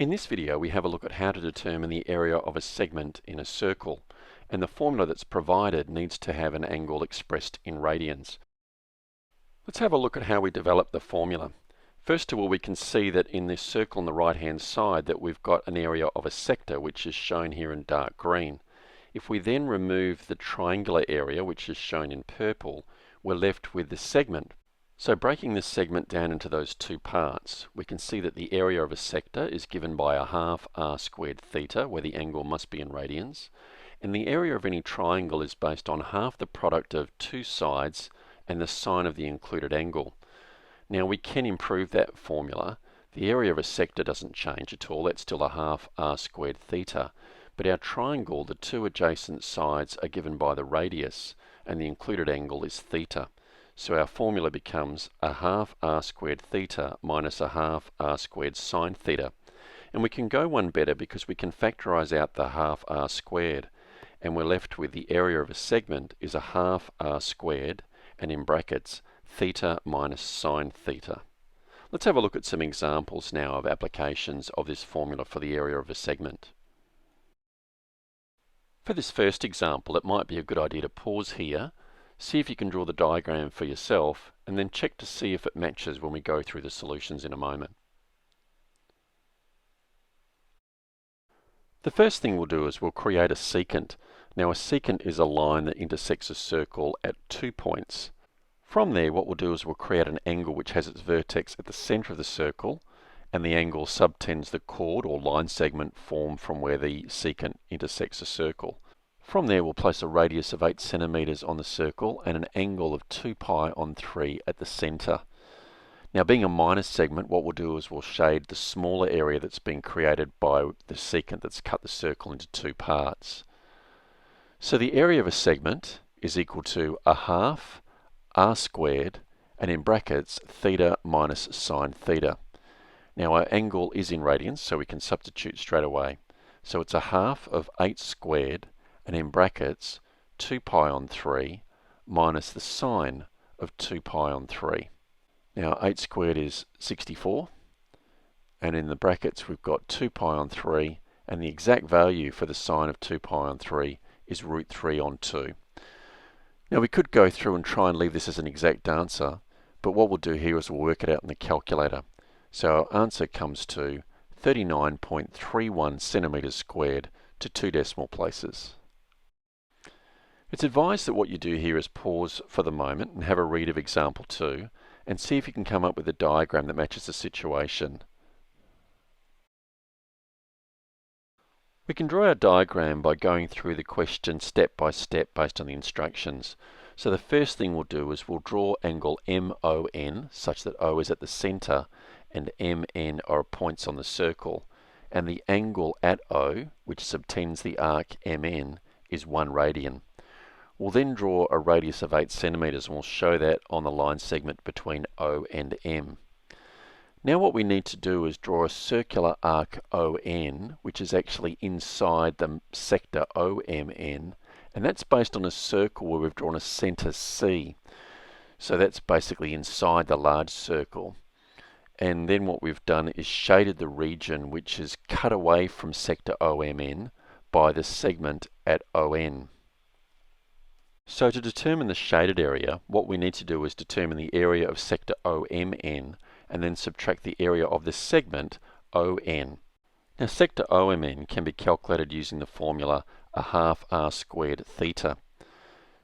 In this video we have a look at how to determine the area of a segment in a circle, and the formula that's provided needs to have an angle expressed in radians. Let's have a look at how we develop the formula. First of all, we can see that in this circle on the right hand side that we've got an area of a sector which is shown here in dark green. If we then remove the triangular area, which is shown in purple, we're left with the segment. So breaking this segment down into those two parts, we can see that the area of a sector is given by a half r squared theta, where the angle must be in radians, and the area of any triangle is based on half the product of two sides and the sine of the included angle. Now we can improve that formula. The area of a sector doesn't change at all, that's still a half r squared theta, but our triangle, the two adjacent sides are given by the radius, and the included angle is theta. So our formula becomes a half r squared theta minus a half r squared sine theta. And we can go one better because we can factorize out the half r squared, and we're left with the area of a segment is a half r squared, and in brackets, theta minus sine theta. Let's have a look at some examples now of applications of this formula for the area of a segment. For this first example, it might be a good idea to pause here, see if you can draw the diagram for yourself, and then check to see if it matches when we go through the solutions in a moment. The first thing we'll do is we'll create a secant. Now a secant is a line that intersects a circle at 2 points. From there, what we'll do is we'll create an angle which has its vertex at the center of the circle, and the angle subtends the chord or line segment formed from where the secant intersects a circle. From there, we'll place a radius of 8 centimeters on the circle and an angle of 2 pi on 3 at the center. Now, being a minus segment, what we'll do is we'll shade the smaller area that's been created by the secant that's cut the circle into two parts. So the area of a segment is equal to a half r squared, and in brackets, theta minus sine theta. Now our angle is in radians, so we can substitute straight away. So it's a half of 8 squared, and in brackets 2 pi on 3 minus the sine of 2 pi on 3. Now 8 squared is 64, and in the brackets we've got 2 pi on 3, and the exact value for the sine of 2 pi on 3 is root 3 on 2. Now we could go through and try and leave this as an exact answer, but what we'll do here is we'll work it out in the calculator. So our answer comes to 39.31 centimeters squared to 2 decimal places. It's advised that what you do here is pause for the moment and have a read of example 2 and see if you can come up with a diagram that matches the situation. We can draw our diagram by going through the question step by step based on the instructions. So the first thing we'll do is we'll draw angle MON such that O is at the center and MN are points on the circle, and the angle at O, which subtends the arc MN, is 1 radian. We'll then draw a radius of 8 centimeters, and we'll show that on the line segment between O and M. Now what we need to do is draw a circular arc ON, which is actually inside the sector OMN, and that's based on a circle where we've drawn a center C. So that's basically inside the large circle. And then what we've done is shaded the region which is cut away from sector OMN by the segment at ON. So to determine the shaded area, what we need to do is determine the area of sector OMN and then subtract the area of the segment ON. Now sector OMN can be calculated using the formula a half r squared theta.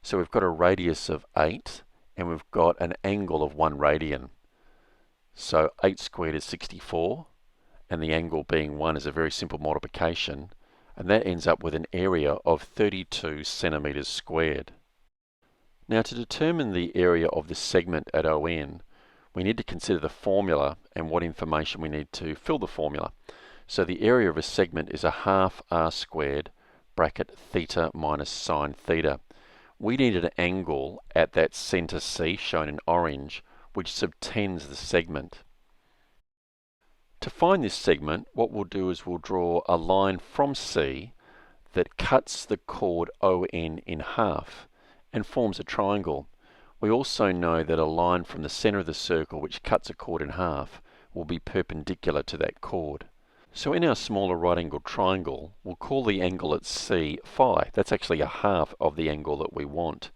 So we've got a radius of 8 and we've got an angle of 1 radian. So 8 squared is 64, and the angle being 1 is a very simple multiplication, and that ends up with an area of 32 centimeters squared. Now to determine the area of the segment at ON, we need to consider the formula and what information we need to fill the formula. So the area of a segment is a half r squared bracket theta minus sine theta. We need an angle at that center C, shown in orange, which subtends the segment. To find this segment, what we'll do is we'll draw a line from C that cuts the chord ON in half and forms a triangle. We also know that a line from the center of the circle which cuts a chord in half will be perpendicular to that chord. So in our smaller right-angled triangle, we'll call the angle at C phi. That's actually a half of the angle that we want.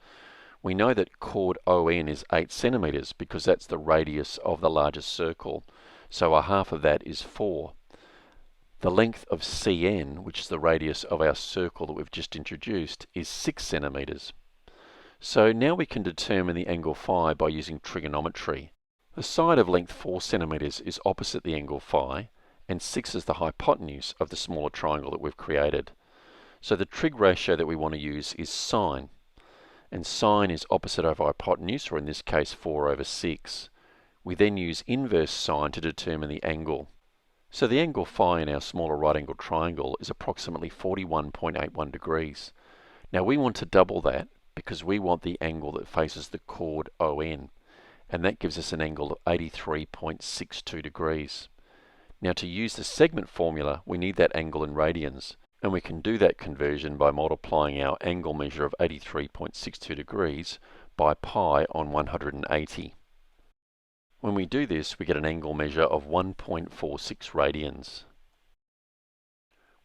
We know that chord ON is 8 centimeters because that's the radius of the largest circle. So a half of that is 4. The length of CN, which is the radius of our circle that we've just introduced, is 6 centimeters. So now we can determine the angle phi by using trigonometry. The side of length 4 centimeters is opposite the angle phi, and 6 is the hypotenuse of the smaller triangle that we've created. So the trig ratio that we want to use is sine. And sine is opposite over hypotenuse, or in this case 4 over 6. We then use inverse sine to determine the angle. So the angle phi in our smaller right-angled triangle is approximately 41.81 degrees. Now we want to double that because we want the angle that faces the chord ON, and that gives us an angle of 83.62 degrees. Now to use the segment formula, we need that angle in radians, and we can do that conversion by multiplying our angle measure of 83.62 degrees by pi on 180. When we do this, we get an angle measure of 1.46 radians.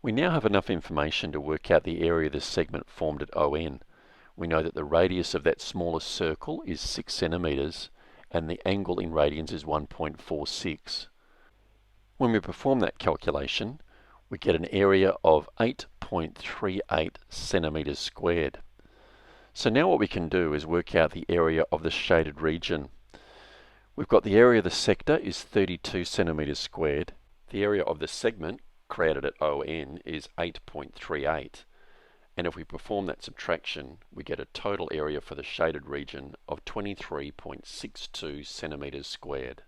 We now have enough information to work out the area of the segment formed at ON. We know that the radius of that smallest circle is 6 centimeters, and the angle in radians is 1.46. When we perform that calculation, we get an area of 8.38 centimeters squared. So now what we can do is work out the area of the shaded region. We've got the area of the sector is 32 centimeters squared. The area of the segment created at ON is 8.38. And if we perform that subtraction, we get a total area for the shaded region of 23.62 centimeters squared.